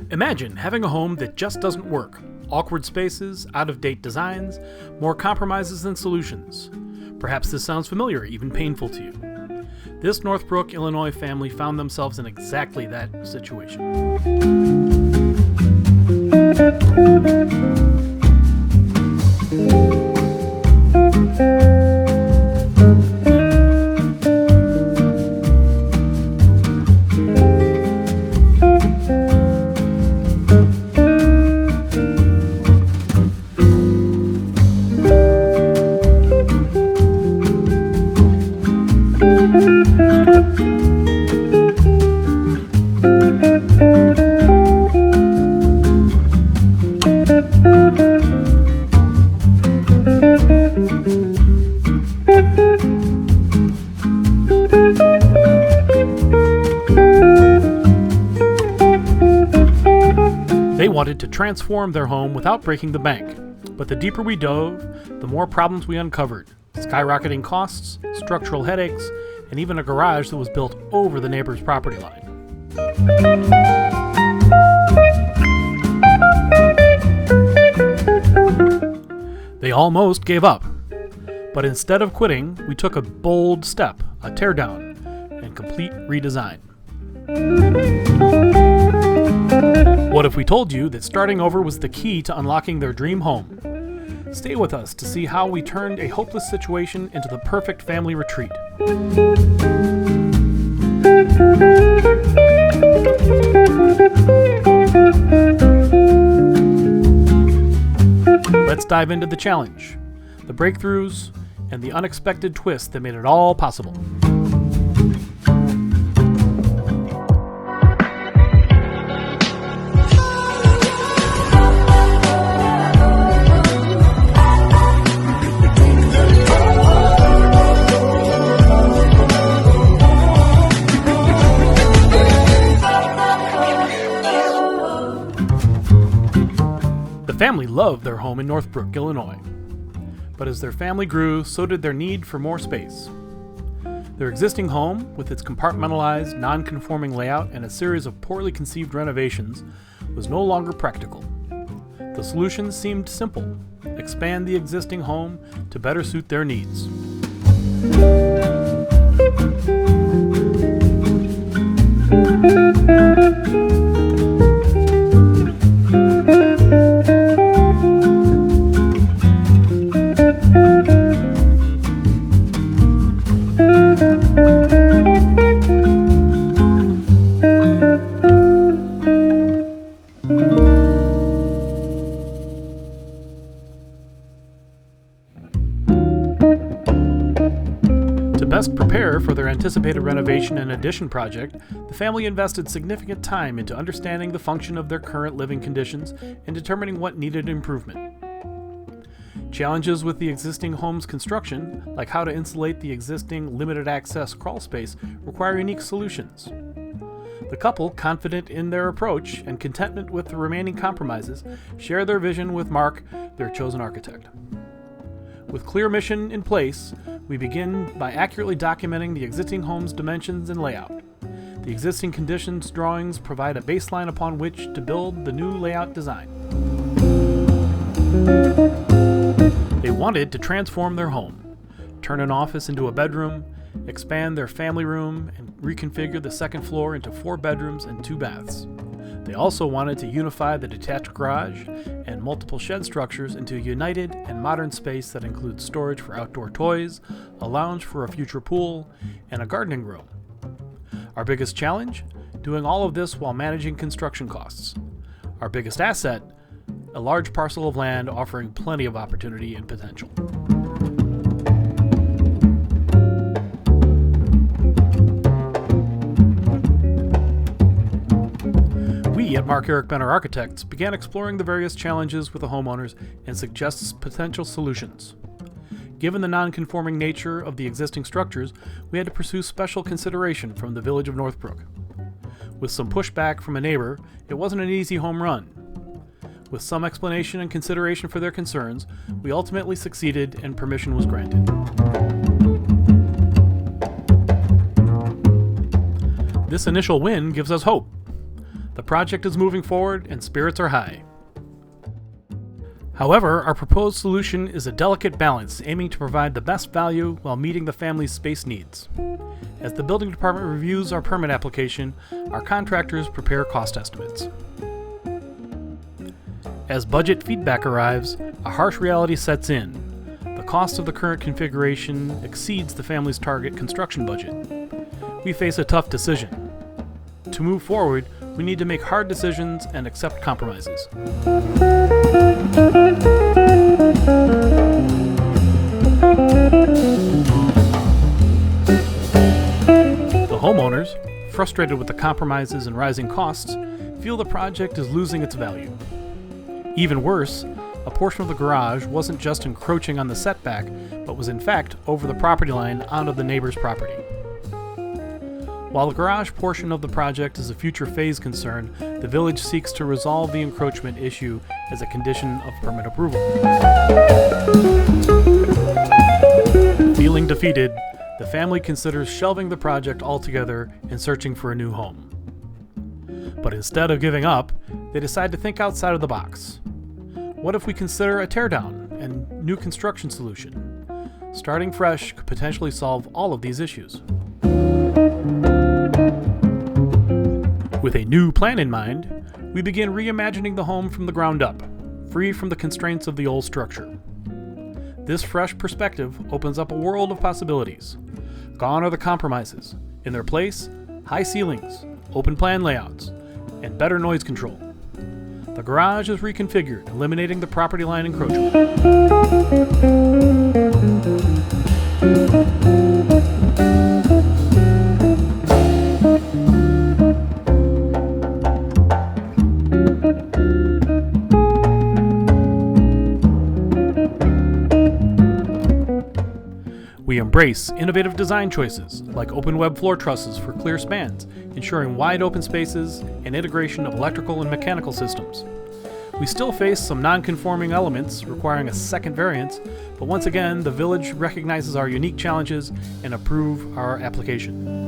Imagine having a home that just doesn't work. Awkward spaces, out-of-date designs, more compromises than solutions. Perhaps this sounds familiar, even painful to you. This Northbrook, Illinois family found themselves in exactly that situation. They wanted to transform their home without breaking the bank, but the deeper we dove, the more problems we uncovered. Skyrocketing costs, structural headaches, and even a garage that was built over the neighbor's property line. They almost gave up, but instead of quitting, we took a bold step, a teardown, and complete redesign. What if we told you that starting over was the key to unlocking their dream home? Stay with us to see how we turned a hopeless situation into the perfect family retreat. Let's dive into the challenge, the breakthroughs, and the unexpected twist that made it all possible. The family loved their home in Northbrook, Illinois. But as their family grew, so did their need for more space. Their existing home, with its compartmentalized, non-conforming layout and a series of poorly conceived renovations, was no longer practical. The solution seemed simple: expand the existing home to better suit their needs. To best prepare for their anticipated renovation and addition project, the family invested significant time into understanding the function of their current living conditions and determining what needed improvement. Challenges with the existing home's construction, like how to insulate the existing limited access crawl space, require unique solutions. The couple, confident in their approach and contentment with the remaining compromises, share their vision with Mark, their chosen architect. With clear mission in place, we begin by accurately documenting the existing home's dimensions and layout. The existing conditions drawings provide a baseline upon which to build the new layout design. They wanted to transform their home, turn an office into a bedroom, expand their family room, and reconfigure the second floor into 4 bedrooms and 2 baths. They also wanted to unify the detached garage and multiple shed structures into a united and modern space that includes storage for outdoor toys, a lounge for a future pool, and a gardening room. Our biggest challenge? Doing all of this while managing construction costs. Our biggest asset? A large parcel of land offering plenty of opportunity and potential. We at Mark Eric Benner Architects began exploring the various challenges with the homeowners and suggests potential solutions. Given the non-conforming nature of the existing structures, we had to pursue special consideration from the village of Northbrook. With some pushback from a neighbor, it wasn't an easy home run. With some explanation and consideration for their concerns, we ultimately succeeded and permission was granted. This initial win gives us hope. The project is moving forward and spirits are high. However, our proposed solution is a delicate balance aiming to provide the best value while meeting the family's space needs. As the building department reviews our permit application, our contractors prepare cost estimates. As budget feedback arrives, a harsh reality sets in. The cost of the current configuration exceeds the family's target construction budget. We face a tough decision. To move forward, we need to make hard decisions and accept compromises. The homeowners, frustrated with the compromises and rising costs, feel the project is losing its value. Even worse, a portion of the garage wasn't just encroaching on the setback, but was in fact over the property line onto the neighbor's property. While the garage portion of the project is a future phase concern, the village seeks to resolve the encroachment issue as a condition of permit approval. Feeling defeated, the family considers shelving the project altogether and searching for a new home. But instead of giving up, they decide to think outside of the box. What if we consider a teardown and new construction solution? Starting fresh could potentially solve all of these issues. With a new plan in mind, we begin reimagining the home from the ground up, free from the constraints of the old structure. This fresh perspective opens up a world of possibilities. Gone are the compromises. In their place, high ceilings, open plan layouts, and better noise control. The garage is reconfigured, eliminating the property line encroachment. We embrace innovative design choices like open web floor trusses for clear spans, ensuring wide open spaces and integration of electrical and mechanical systems. We still face some non-conforming elements requiring a second variance, but once again, the village recognizes our unique challenges and approves our application.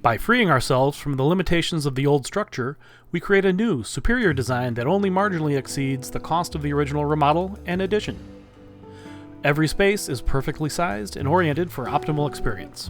By freeing ourselves from the limitations of the old structure, we create a new, superior design that only marginally exceeds the cost of the original remodel and addition. Every space is perfectly sized and oriented for optimal experience.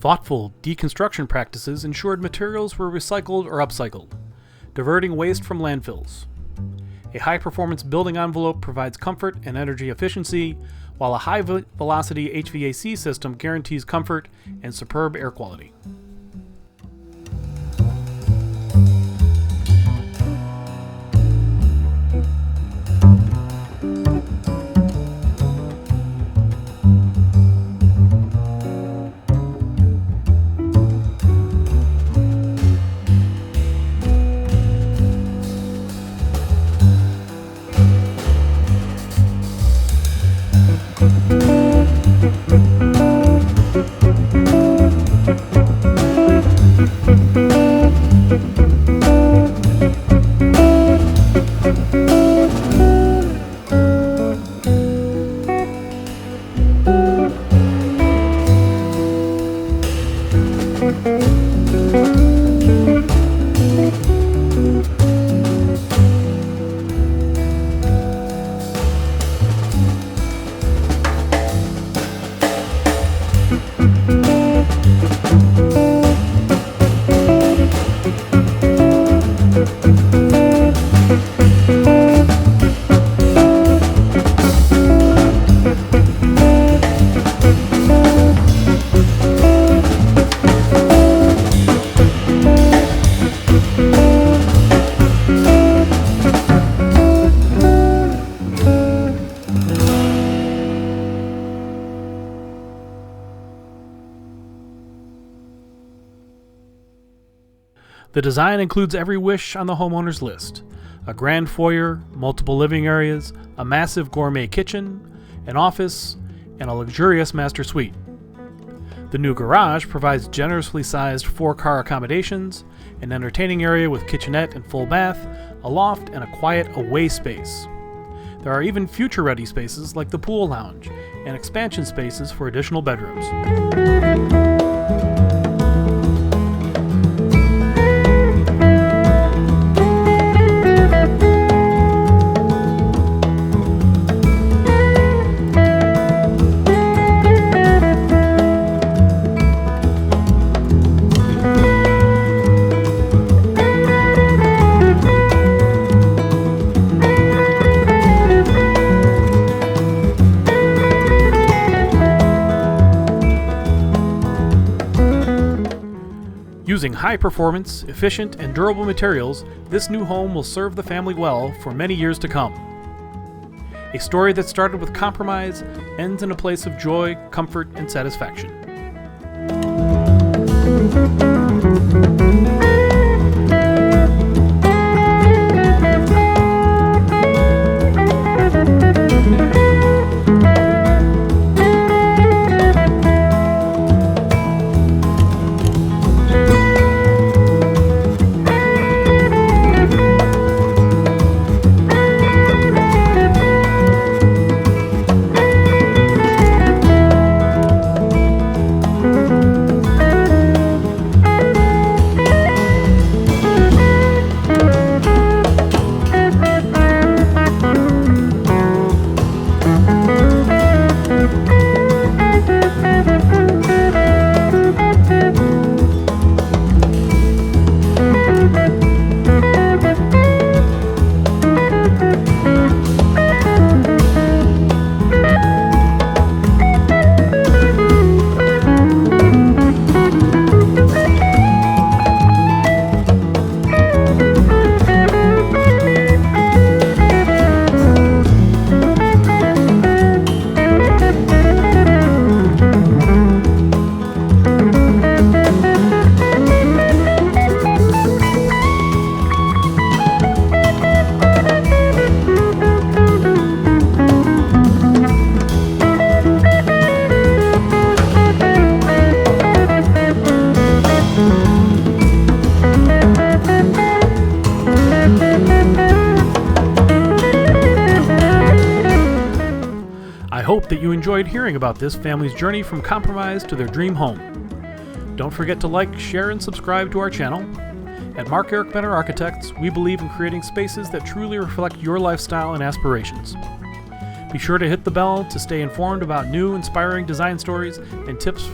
Thoughtful deconstruction practices ensured materials were recycled or upcycled, diverting waste from landfills. A high-performance building envelope provides comfort and energy efficiency, while a high-velocity HVAC system guarantees comfort and superb air quality. The design includes every wish on the homeowner's list: a grand foyer, multiple living areas, a massive gourmet kitchen, an office, and a luxurious master suite. The new garage provides generously sized 4-car accommodations, an entertaining area with kitchenette and full bath, a loft, and a quiet away space. There are even future-ready spaces like the pool lounge and expansion spaces for additional bedrooms. Using high-performance, efficient, and durable materials, this new home will serve the family well for many years to come. A story that started with compromise ends in a place of joy, comfort, and satisfaction. I hope that you enjoyed hearing about this family's journey from compromise to their dream home. Don't forget to like, share, and subscribe to our channel. At Mark Eric Benner Architects, we believe in creating spaces that truly reflect your lifestyle and aspirations. Be sure to hit the bell to stay informed about new, inspiring design stories and tips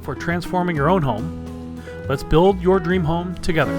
for transforming your own home. Let's build your dream home together.